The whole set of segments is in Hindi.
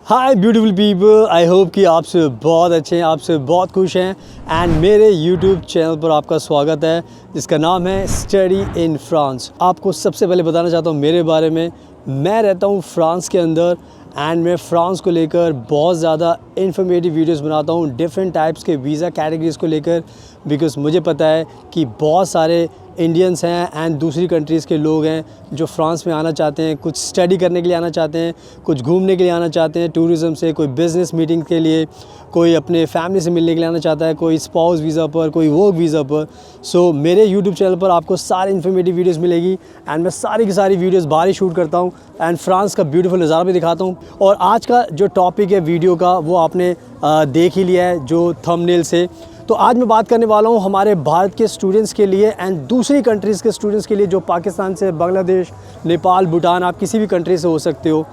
Hi beautiful people, I hope कि आपसे बहुत अच्छे हैं, आपसे बहुत खुश हैं एंड मेरे यूट्यूब चैनल पर आपका स्वागत है जिसका नाम है स्टडी इन फ्रांस। आपको सबसे पहले बताना चाहता हूँ मेरे बारे में। मैं रहता हूँ फ्रांस के अंदर एंड मैं फ्रांस को लेकर बहुत ज़्यादा इन्फॉर्मेटिव वीडियोस बनाता हूँ डिफरेंट टाइप्स के वीज़ा कैटेगरीज़ को लेकर, बिकॉज़ मुझे पता है कि बहुत सारे इंडियंस हैं एंड दूसरी कंट्रीज़ के लोग हैं जो फ्रांस में आना चाहते हैं, कुछ स्टडी करने के लिए आना चाहते हैं, कुछ घूमने के लिए आना चाहते हैं टूरिज़म से, कोई बिज़नेस मीटिंग के लिए, कोई अपने फैमिली से मिलने के लिए आना चाहता है, कोई स्पाउस वीज़ा पर, कोई वर्क वीज़ा पर। सो मेरे यूट्यूब चैनल पर आपको सारी इन्फॉर्मेटिव वीडियोस मिलेगी एंड मैं सारी की सारी वीडियोस बाहर ही शूट करता हूँ एंड फ्रांस का ब्यूटीफुल नज़ारा भी दिखाता हूँ। और आज का जो टॉपिक है वीडियो का वो आपने देख ही लिया है जो थंबनेल से। तो आज मैं बात करने वाला हूँ हमारे भारत के स्टूडेंट्स के लिए एंड दूसरी कंट्रीज़ के स्टूडेंट्स के लिए जो पाकिस्तान से, बांग्लादेश, नेपाल, भूटान, आप किसी भी कंट्री से हो सकते हो।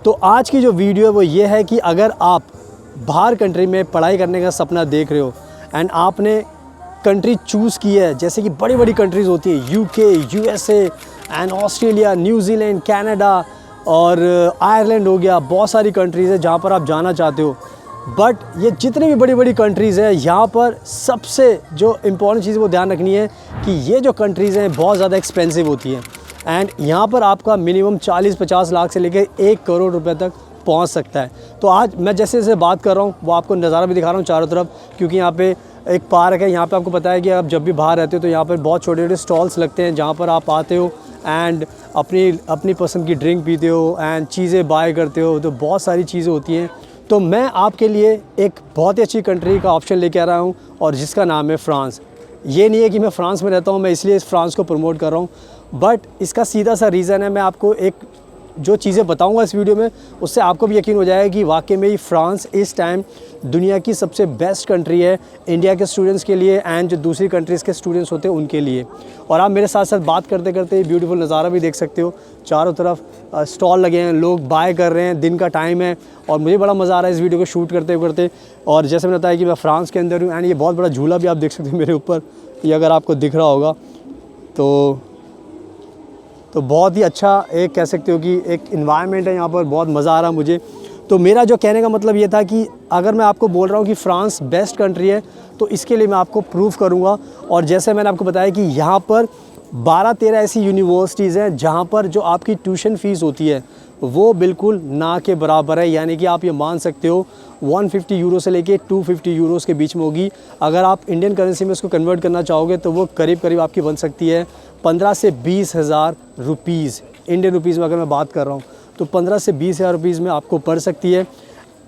तो आज की जो वीडियो है वो ये है कि अगर आप बाहर कंट्री में पढ़ाई करने का सपना देख रहे हो एंड आपने कंट्री चूज़ की है, जैसे कि बड़ी बड़ी कंट्रीज़ होती है UK, USA and Australia, New Zealand, Canada और आयरलैंड हो गया, बहुत सारी कंट्रीज़ है जहाँ पर आप जाना चाहते हो। बट ये जितनी भी बड़ी बड़ी कंट्रीज़ हैं यहाँ पर सबसे जो इम्पॉर्टेंट चीज़ वो ध्यान रखनी है कि ये जो कंट्रीज़ हैं बहुत ज़्यादा एक्सपेंसिव होती हैं एंड यहाँ पर आपका मिनिमम 40-50 लाख से लेकर 1 करोड़ रुपए तक पहुँच सकता है। तो आज मैं जैसे जैसे बात कर रहा हूँ वो आपको नज़ारा भी दिखा रहा हूँ चारों तरफ, क्योंकि यहाँ पे एक पार्क है। यहाँ पे आपको पता है कि आप जब भी बाहर रहते हो तो यहाँ पर बहुत छोटे छोटे स्टॉल्स लगते हैं जहाँ पर आप आते हो एंड अपनी पसंद की ड्रिंक पीते हो एंड चीज़ें बाय करते हो। तो बहुत सारी चीज़ें होती हैं। तो मैं आपके लिए एक बहुत ही अच्छी कंट्री का ऑप्शन लेके आ रहा हूँ और जिसका नाम है फ्रांस। ये नहीं है कि मैं फ़्रांस में रहता हूँ मैं इसलिए इस फ्रांस को प्रमोट कर रहा हूँ, बट इसका सीधा सा रीज़न है, मैं आपको एक जो चीज़ें बताऊंगा इस वीडियो में उससे आपको भी यकीन हो जाएगा कि वाकई में ही फ्रांस इस टाइम दुनिया की सबसे बेस्ट कंट्री है इंडिया के स्टूडेंट्स के लिए एंड जो दूसरी कंट्रीज़ के स्टूडेंट्स होते हैं उनके लिए। और आप मेरे साथ साथ बात करते करते ब्यूटीफुल नज़ारा भी देख सकते हो। चारों तरफ स्टॉल लगे हैं, लोग बाय कर रहे हैं, दिन का टाइम है और मुझे बड़ा मज़ा आ रहा है इस वीडियो को शूट करते। और जैसे मैंने बताया कि मैं फ्रांस के अंदर हूँ एंड ये बहुत बड़ा झूला भी आप देख सकते हो मेरे ऊपर, ये अगर आपको दिख रहा होगा तो बहुत ही अच्छा एक कह सकते हो कि एक इन्वायरमेंट है यहाँ पर, बहुत मज़ा आ रहा है मुझे। तो मेरा जो कहने का मतलब ये था कि अगर मैं आपको बोल रहा हूँ कि फ्रांस बेस्ट कंट्री है तो इसके लिए मैं आपको प्रूव करूँगा। और जैसे मैंने आपको बताया कि यहाँ पर 12-13 ऐसी यूनिवर्सिटीज़ हैं जहाँ पर जो आपकी ट्यूशन फ़ीस होती है वो बिल्कुल ना के बराबर है, यानी कि आप ये मान सकते हो 150 यूरो से लेके 250 यूरोज़ के बीच में होगी। अगर आप इंडियन करेंसी में उसको कन्वर्ट करना चाहोगे तो वो करीब करीब आपकी बन सकती है 15 से 20 हज़ार रुपीज़। इंडियन रुपीज़ में अगर मैं बात कर रहा हूँ तो 15 से 20 हज़ार रुपीज़ में आपको पड़ सकती है।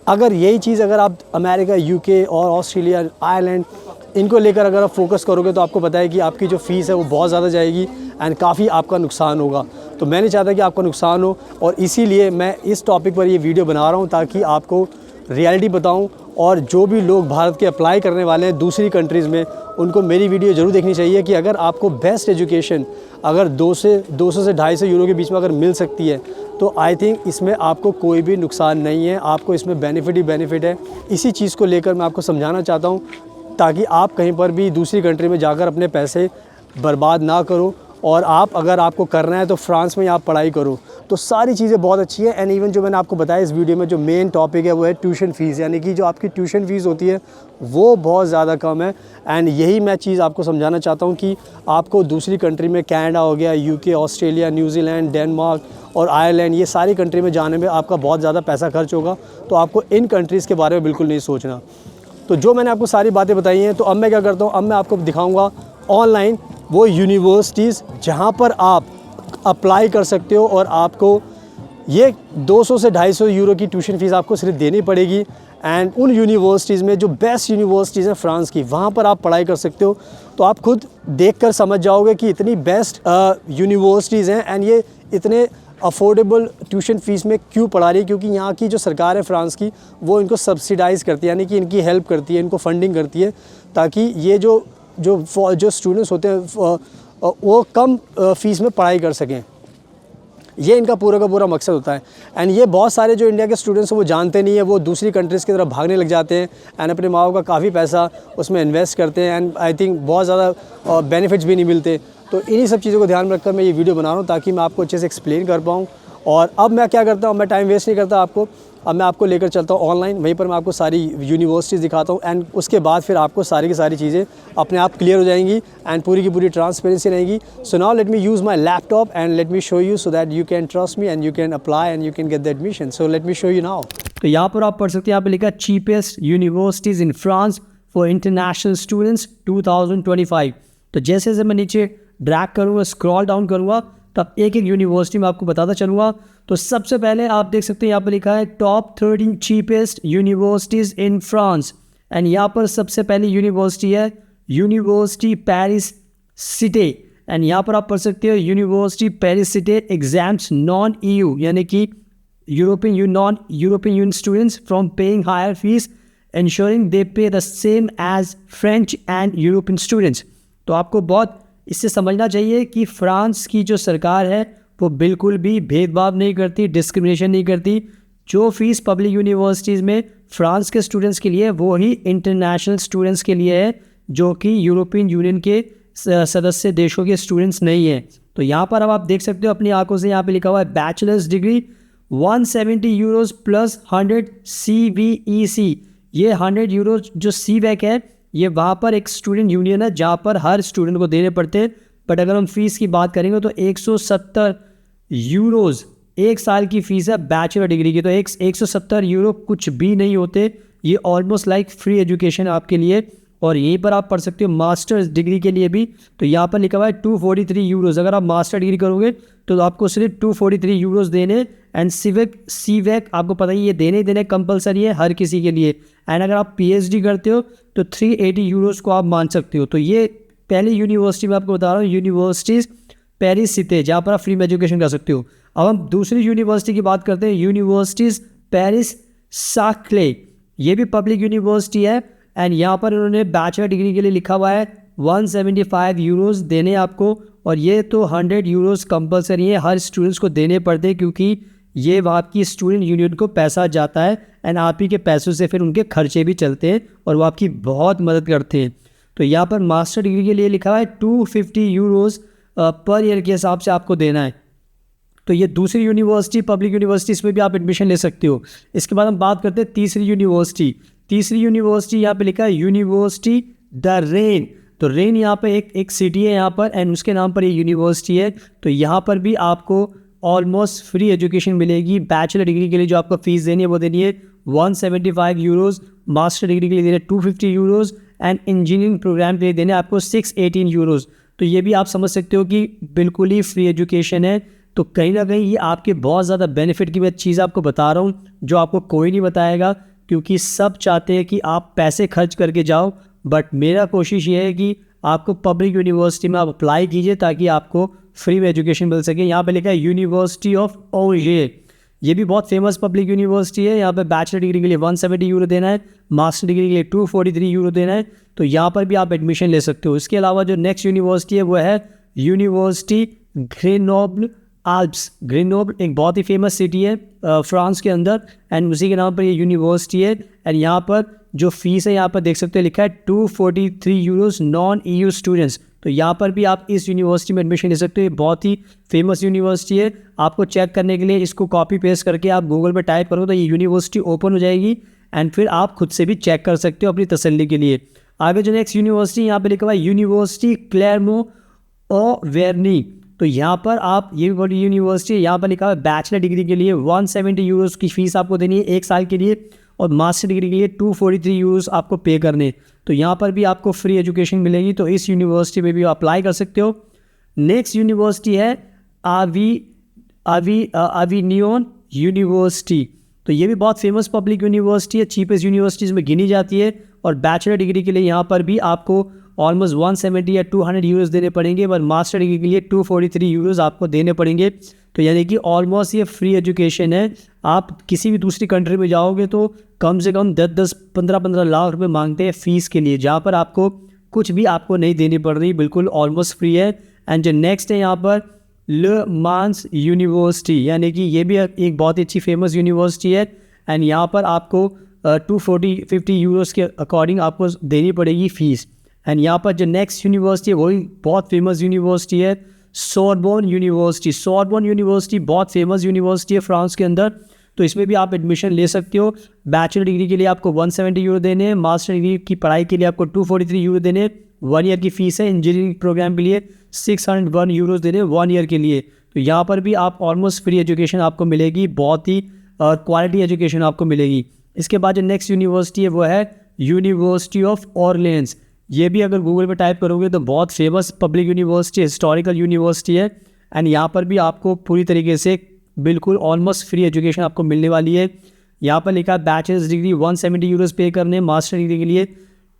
अगर यही चीज़ अगर आप अमेरिका, यूके और ऑस्ट्रेलिया, आयरलैंड इनको लेकर अगर आप फोकस करोगे तो आपको पता है कि आपकी जो फ़ीस है वो बहुत ज़्यादा जाएगी एंड काफ़ी आपका नुकसान होगा। तो मैं नहीं चाहता कि आपका नुकसान हो और इसीलिए मैं इस टॉपिक पर ये वीडियो बना रहा हूँ ताकि आपको रियलिटी बताऊँ। और जो भी लोग भारत के अप्लाई करने वाले हैं दूसरी कंट्रीज़ में उनको मेरी वीडियो ज़रूर देखनी चाहिए कि अगर आपको बेस्ट एजुकेशन अगर 200 से 250 यूरो के बीच में अगर मिल सकती है तो आई थिंक इसमें आपको कोई भी नुकसान नहीं है, आपको इसमें बेनिफिट ही बेनिफिट है। इसी चीज़ को लेकर मैं आपको समझाना चाहता हूँ ताकि आप कहीं पर भी दूसरी कंट्री में जाकर अपने पैसे बर्बाद ना करो और आप अगर आपको करना है तो फ्रांस में ही आप पढ़ाई करो। तो सारी चीज़ें बहुत अच्छी है एंड इवन जो मैंने आपको बताया इस वीडियो में जो मेन टॉपिक है वो है ट्यूशन फ़ीस, यानी कि जो आपकी ट्यूशन फ़ीस होती है वो बहुत ज़्यादा कम है एंड यही मैं चीज़ आपको समझाना चाहता हूँ कि आपको दूसरी कंट्री में कनाडा हो गया, यूके, ऑस्ट्रेलिया, न्यूजीलैंड, डेनमार्क और आयरलैंड, ये सारी कंट्री में जाने में आपका बहुत ज़्यादा पैसा खर्च होगा। तो आपको इन कंट्रीज़ के बारे में बिल्कुल नहीं सोचना। तो जो मैंने आपको सारी बातें बताई हैं तो अब मैं क्या करता हूँ, अब मैं आपको दिखाऊँगा ऑनलाइन वो यूनिवर्सिटीज़ जहाँ पर आप अप्लाई कर सकते हो और आपको ये 200 से 250 यूरो की ट्यूशन फ़ीस आपको सिर्फ देनी पड़ेगी एंड उन यूनिवर्सिटीज़ में जो बेस्ट यूनिवर्सिटीज़ हैं फ्रांस की वहाँ पर आप पढ़ाई कर सकते हो। तो आप खुद देखकर समझ जाओगे कि इतनी बेस्ट यूनिवर्सिटीज़ हैं एंड ये इतने अफोर्डेबल ट्यूशन फ़ीस में क्यों पढ़ा रही है, क्योंकि यहाँ की जो सरकार है फ्रांस की वो इनको सब्सिडाइज़ करती है, यानी कि इनकी हेल्प करती है, इनको फंडिंग करती है ताकि ये जो स्टूडेंट्स होते हैं वो कम फ़ीस में पढ़ाई कर सकें। ये इनका पूरा का पूरा मकसद होता है एंड ये बहुत सारे जो इंडिया के स्टूडेंट्स हैं वो जानते नहीं है, वो दूसरी कंट्रीज़ की तरफ भागने लग जाते हैं एंड अपने माँ बाप का काफ़ी पैसा उसमें इन्वेस्ट करते हैं एंड आई थिंक बहुत ज़्यादा बेनिफिट्स भी नहीं मिलते। तो इन्हीं सब चीज़ों को ध्यान में रखकर मैं ये वीडियो बना रहा हूँ ताकि मैं आपको अच्छे से एक्सप्लेन कर पाऊँ और अब मैं क्या करता हूँ, मैं टाइम वेस्ट नहीं करता आपको, अब मैं आपको लेकर चलता हूँ ऑनलाइन, वहीं पर मैं आपको सारी यूनिवर्सिटीज़ दिखाता हूँ एंड उसके बाद फिर आपको सारी की सारी चीज़ें अपने आप क्लियर हो जाएंगी एंड पूरी की पूरी ट्रांसपेरेंसी रहेगी। So now let me use my laptop and let me show you so that you can trust me and you can apply and you can get the admission. So let me show you now. तो यहाँ पर आप पढ़ सकते हैं, यहाँ पर लिखा cheapest universities in France for international students 2025। तो जैसे जैसे मैं नीचे ड्रैग करूँगा, स्क्रॉल डाउन करूँगा, तब एक एक यूनिवर्सिटी में आपको बताता चलूँगा। तो सबसे पहले आप देख सकते हैं यहाँ पर लिखा है top 13 cheapest universities in France and यहाँ पर सबसे पहली यूनिवर्सिटी है यूनिवर्सिटी पेरिस सिटे एंड यहाँ पर आप पढ़ सकते हो University Paris Cite exams non EU यानी कि non European Union students from paying higher fees ensuring they pay the same as French and European students। तो आपको बहुत इससे समझना चाहिए कि फ्रांस की जो सरकार है वो बिल्कुल भी भेदभाव नहीं करती, डिस्क्रिमिनेशन नहीं करती। जो फीस पब्लिक यूनिवर्सिटीज़ में फ्रांस के स्टूडेंट्स के लिए वो ही इंटरनेशनल स्टूडेंट्स के लिए है जो कि यूरोपियन यूनियन के सदस्य देशों के स्टूडेंट्स नहीं हैं। तो यहाँ पर अब आप देख सकते हो अपनी आंखों से, यहाँ पे लिखा हुआ है bachelors degree 170 euros plus 100 CVEC। ये 100 यूरोज़ जो CVEC है ये वहाँ पर एक स्टूडेंट यूनियन है जहाँ पर हर स्टूडेंट को देने पड़ते हैं। बट अगर हम फीस की बात करेंगे तो 170 यूरोज़ एक साल की फ़ीस है बैचलर डिग्री की। तो 170 यूरो कुछ भी नहीं होते, ये ऑलमोस्ट लाइक फ्री एजुकेशन आपके लिए। और यहीं पर आप पढ़ सकते हो मास्टर्स डिग्री के लिए भी। तो यहाँ पर लिखा हुआ है 243 यूरोज़। अगर आप मास्टर डिग्री करोगे तो आपको सिर्फ 243 यूरोज़ देने एंड सीवेक आपको पता ही ये देने कंपलसरी है हर किसी के लिए। एंड अगर आप PhD करते हो तो 380 यूरोज़ को आप मान सकते हो। तो ये पहली यूनिवर्सिटी मैं आपको बता रहा हूँ, यूनिवर्सिटीज़ पेरिस सिटे, जहाँ पर आप फ्री में एजुकेशन कर सकते हो। अब हम दूसरी यूनिवर्सिटी की बात करते हैं, यूनिवर्सिटीज़ पेरिस साक्ले। ये भी पब्लिक यूनिवर्सिटी है एंड यहाँ पर उन्होंने बैचलर डिग्री के लिए लिखा हुआ है 175 यूरोज़ देने आपको। और ये तो 100 यूरोज़ कंपलसरी है, हर स्टूडेंट्स को देने पड़ते हैं क्योंकि ये वहाँ की स्टूडेंट यूनियन को पैसा जाता है एंड आप ही के पैसों से फिर उनके खर्चे भी चलते हैं और वो आपकी बहुत मदद करते हैं। तो यहाँ पर मास्टर डिग्री के लिए लिखा हुआ है 250 यूरोज़ पर ईयर के हिसाब से आपको देना है। तो ये दूसरी यूनिवर्सिटी पब्लिक यूनिवर्सिटी, इसमें भी आप एडमिशन ले सकते हो। इसके बाद हम बात करते हैं तीसरी यूनिवर्सिटी यहाँ पे लिखा है यूनिवर्सिटी द रेन। तो रेन यहाँ पे एक सिटी है यहाँ पर एंड उसके नाम पर ये यूनिवर्सिटी है। तो यहाँ पर भी आपको ऑलमोस्ट फ्री एजुकेशन मिलेगी। बैचलर डिग्री के लिए जो आपको फीस देनी है वो देनी है 175 यूरोज़, मास्टर डिग्री के लिए देने 250 यूरोज़ एंड इंजीनियरिंग प्रोग्राम के लिए देने आपको 618 यूरोज़। तो ये भी आप समझ सकते हो कि बिल्कुल ही फ्री एजुकेशन है। तो कहीं ना कहीं ये आपके बहुत ज़्यादा बेनिफिट की मैं चीज़ आपको बता रहा हूँ जो आपको कोई नहीं बताएगा, क्योंकि सब चाहते हैं कि आप पैसे खर्च करके जाओ। बट मेरा कोशिश ये है कि आपको पब्लिक यूनिवर्सिटी में आप अप्लाई कीजिए ताकि आपको फ्री में एजुकेशन मिल सके। यहाँ पे लिखा है यूनिवर्सिटी ऑफ ओंजे, ये भी बहुत फेमस पब्लिक यूनिवर्सिटी है। यहाँ पे बैचलर डिग्री के लिए 170 यूरो देना है, मास्टर डिग्री के लिए 243 यूरो देना है। तो यहाँ पर भी आप एडमिशन ले सकते हो। इसके अलावा जो नेक्स्ट यूनिवर्सिटी है वो है यूनिवर्सिटी ग्रेनोबल आल्प्स। ग्रेनोबल एक बहुत ही फेमस सिटी है फ्रांस के अंदर एंड उसी के नाम पर ये यूनिवर्सिटी है। एंड यहाँ पर जो फीस है यहाँ पर देख सकते हो लिखा है 243 यूरोज़ नॉन EU स्टूडेंट्स। तो यहाँ पर भी आप इस यूनिवर्सिटी में एडमिशन ले सकते हो। ये बहुत ही फेमस यूनिवर्सिटी है। आपको चेक करने के लिए इसको कॉपी पेस्ट करके आप गूगल पर टाइप करो तो ये यूनिवर्सिटी ओपन हो जाएगी एंड फिर आप खुद से भी चेक कर सकते हो अपनी तसल्ली के लिए। आगे जो नेक्स्ट यूनिवर्सिटी यहाँ पर लिखा हुआ है यूनिवर्सिटी क्लेरमो-ऑ-वेर्नी। तो यहाँ पर आप ये भी बड़ी यूनिवर्सिटी है, यहाँ पर लिखा हुआ है बैचलर डिग्री के लिए 170 यूरोज़ की फ़ीस आपको देनी है एक साल के लिए और मास्टर डिग्री के लिए 243 यूरोज़ आपको पे करने। तो यहाँ पर भी आपको फ्री एजुकेशन मिलेगी। तो इस यूनिवर्सिटी में भी अप्लाई कर सकते हो। नेक्स्ट यूनिवर्सिटी है अविनियन यूनिवर्सिटी। तो ये भी बहुत फेमस पब्लिक यूनिवर्सिटी है, चीपेस्ट यूनिवर्सिटीज़ में गिनी जाती है। और बैचलर डिग्री के लिए यहाँ पर भी आपको ऑलमोस्ट 170 या 200 यूरोज़ देने पड़ेंगे, पर मास्टर डिग्री के लिए 243 यूरोज़ आपको देने पड़ेंगे। तो यानी कि ऑलमोस्ट ये फ्री एजुकेशन है। आप किसी भी दूसरी कंट्री में जाओगे तो कम से कम 10-10, 15-15 लाख रुपए मांगते हैं फ़ीस के लिए, जहाँ पर आपको कुछ भी आपको नहीं देनी पड़ रही, बिल्कुल ऑलमोस्ट फ्री है। एंड जो नेक्स्ट है यहाँ पर ले मांस यूनिवर्सिटी, यानी कि ये भी एक बहुत ही अच्छी फेमस यूनिवर्सिटी है। एंड यहाँ पर आपको 250 यूरोज़ के अकॉर्डिंग आपको देनी पड़ेगी फ़ीस। एंड यहाँ पर जो नेक्स्ट यूनिवर्सिटी है वही बहुत फेमस यूनिवर्सिटी है, सोरबोन यूनिवर्सिटी। सोरबोन यूनिवर्सिटी बहुत फेमस यूनिवर्सिटी है फ्रांस के अंदर, तो इसमें भी आप एडमिशन ले सकते हो। बैचलर डिग्री के लिए आपको 170 यूरो देने हैं, मास्टर डिग्री की पढ़ाई के लिए आपको 243 यूरो देने हैं। 1 ईयर की फ़ीस है। इंजीनियरिंग प्रोग्राम के लिए 601 यूरोज़ देने 1 ईयर के लिए। तो यहाँ पर भी आप ऑलमोस्ट फ्री एजुकेशन आपको मिलेगी, बहुत ही क्वालिटी एजुकेशन आपको मिलेगी। इसके बाद जो नेक्स्ट यूनिवर्सिटी है वो है यूनिवर्सिटी ऑफ ऑरलेंस। ये भी अगर गूगल पे टाइप करोगे तो बहुत famous public university, historical university है। एंड यहाँ पर भी आपको पूरी तरीके से बिल्कुल ऑलमोस्ट फ्री एजुकेशन आपको मिलने वाली है। यहाँ पर लिखा है बैचलर्स डिग्री 170 यूरोज़ पे करने हैं, मास्टर डिग्री के लिए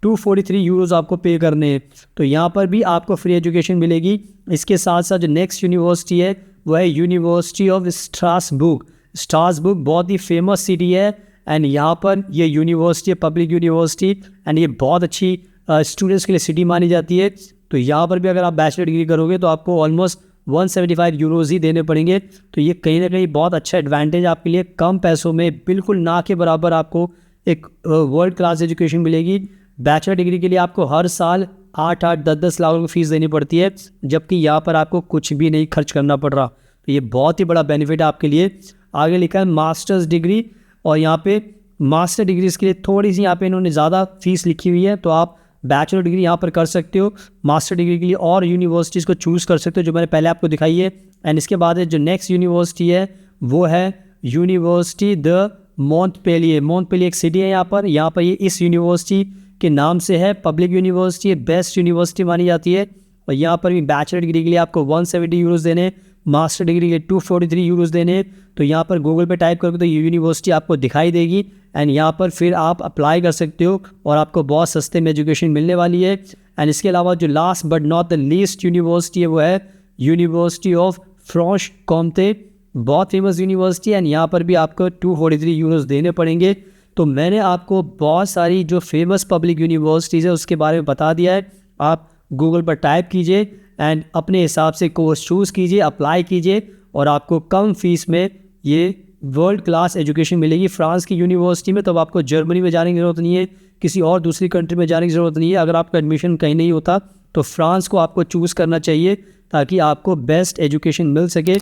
243 यूरोज़ आपको पे करने हैं। तो यहाँ पर भी आपको फ्री एजुकेशन मिलेगी। इसके साथ साथ जो नेक्स्ट यूनिवर्सिटी है वो है यूनिवर्सिटी ऑफ स्ट्रासबुर्ग। स्ट्रासबुर्ग बहुत ही फेमस सिटी है एंड यहाँ पर ये यूनिवर्सिटी है, पब्लिक यूनिवर्सिटी, एंड ये बहुत अच्छी स्टूडेंट्स के लिए सिटी मानी जाती है। तो यहाँ पर भी अगर आप बैचलर डिग्री करोगे तो आपको ऑलमोस्ट 175 यूरोज़ ही देने पड़ेंगे। तो ये कहीं ना कहीं बहुत अच्छा एडवांटेज आपके लिए, कम पैसों में बिल्कुल ना के बराबर आपको एक वर्ल्ड क्लास एजुकेशन मिलेगी। बैचलर डिग्री के लिए आपको हर साल 8-8, 10-10 लाख रुपये फ़ीस देनी पड़ती है, जबकि यहाँ पर आपको कुछ भी नहीं खर्च करना पड़ रहा। तो ये बहुत ही बड़ा बेनिफिट है आपके लिए। आगे लिखा है मास्टर्स डिग्री, और यहाँ पे मास्टर डिग्रीज़ के लिए थोड़ी सी यहाँ पे इन्होंने ज़्यादा फ़ीस लिखी हुई है, तो आप बैचलर डिग्री यहाँ पर कर सकते हो। मास्टर डिग्री के लिए और यूनिवर्सिटीज़ को चूज़ कर सकते हो जो मैंने पहले आपको दिखाई है। एंड इसके बाद जो नेक्स्ट यूनिवर्सिटी है वो है यूनिवर्सिटी द मॉन्टपेलियर। मॉन्टपेलियर एक सिटी है यहाँ पर ये इस यूनिवर्सिटी के नाम से है, पब्लिक यूनिवर्सिटी है, बेस्ट यूनिवर्सिटी मानी जाती है। और यहाँ पर भी बैचलर डिग्री के लिए आपको 170 यूरोज़ देने, मास्टर डिग्री के लिए 243 यूरोज़ देने। तो यहाँ पर गूगल पे टाइप करोगे तो ये यूनिवर्सिटी आपको दिखाई देगी एंड यहाँ पर फिर आप अप्लाई कर सकते हो और आपको बहुत सस्ते में एजुकेशन मिलने वाली है। एंड इसके अलावा जो last but not the least university है वो है यूनिवर्सिटी ऑफ फ्रांच कॉम्टे। बहुत फेमस यूनिवर्सिटी है एंड यहाँ पर भी आपको 243 यूरोज़ देने पड़ेंगे। तो मैंने आपको बहुत सारी जो फेमस पब्लिक यूनिवर्सिटीज़ है उसके बारे में बता दिया है। आप गूगल पर टाइप कीजिए एंड अपने हिसाब से कोर्स चूज़ कीजिए, अप्लाई कीजिए और आपको कम फीस में ये वर्ल्ड क्लास एजुकेशन मिलेगी फ्रांस की यूनिवर्सिटी में। तब आपको जर्मनी में जाने की ज़रूरत नहीं है, किसी और दूसरी कंट्री में जाने की ज़रूरत नहीं है। अगर आपका एडमिशन कहीं नहीं होता तो फ्रांस को आपको चूज़ करना चाहिए ताकि आपको बेस्ट एजुकेशन मिल सके।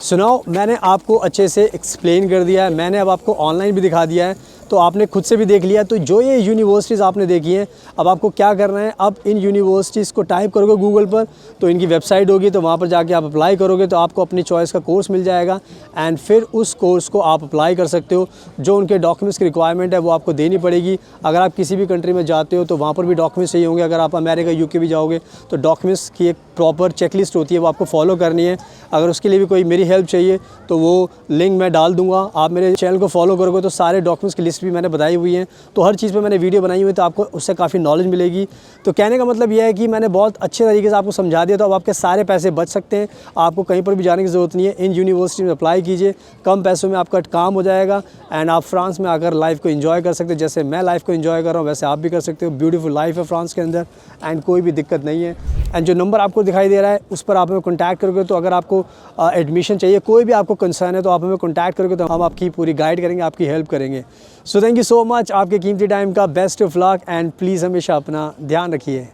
सुनाओ, मैंने आपको अच्छे से एक्सप्लेन कर दिया है, मैंने अब आपको ऑनलाइन भी दिखा दिया है, तो आपने खुद से भी देख लिया। तो जो ये यूनिवर्सिटीज़ आपने देखी हैं, अब आपको क्या करना है, अब इन यूनिवर्सिटीज़ को टाइप करोगे गूगल पर तो इनकी वेबसाइट होगी, तो वहाँ पर जाके आप अप्लाई करोगे तो आपको अपनी चॉइस का कोर्स मिल जाएगा एंड फिर उस कोर्स को आप अप्लाई कर सकते हो। जो उनके डॉक्यूमेंट्स की रिक्वायरमेंट है वो आपको देनी पड़ेगी। अगर आप किसी भी कंट्री में जाते हो तो वहाँ पर भी डॉक्यूमेंट्स चाहिए होंगे। अगर आप अमेरिका, यूके भी जाओगे तो डॉक्यूमेंट्स की एक प्रॉपर चेकलिस्ट होती है, वो आपको फॉलो करनी है। अगर उसके लिए भी कोई मेरी हेल्प चाहिए तो वो लिंक मैं डाल दूंगा। आप मेरे चैनल को फॉलो करोगे तो सारे डॉक्यूमेंट्स की लिस्ट भी मैंने बताई हुई है, तो हर चीज़ पे मैंने वीडियो बनाई हुई है, तो आपको उससे काफ़ी नॉलेज मिलेगी। तो कहने का मतलब यह है कि मैंने बहुत अच्छे तरीके से आपको समझा दिया, तो अब आपके सारे पैसे बच सकते हैं। आपको कहीं पर भी जाने की ज़रूरत नहीं है। इन यूनिवर्सिटी में अप्लाई कीजिए, कम पैसों में आपका काम हो जाएगा एंड आप फ्रांस में आकर लाइफ को एंजॉय कर सकते हैं। जैसे मैं लाइफ को एंजॉय कर रहा हूँ वैसे आप भी कर सकते हो। ब्यूटीफुल लाइफ है फ्रांस के अंदर एंड कोई भी दिक्कत नहीं है। एंड जो नंबर आपको दिखाई दे रहा है उस पर आप हमें कॉन्टैक्ट करोगे, तो अगर आपको एडमिशन चाहिए, कोई भी आपको कंसर्न है, तो आप हमें कॉन्टैक्ट करोगे तो हम आपकी पूरी गाइड करेंगे, आपकी हेल्प करेंगे। So thank you so much. आपके कीमती टाइम का best of luck and please हमेशा अपना ध्यान रखिए।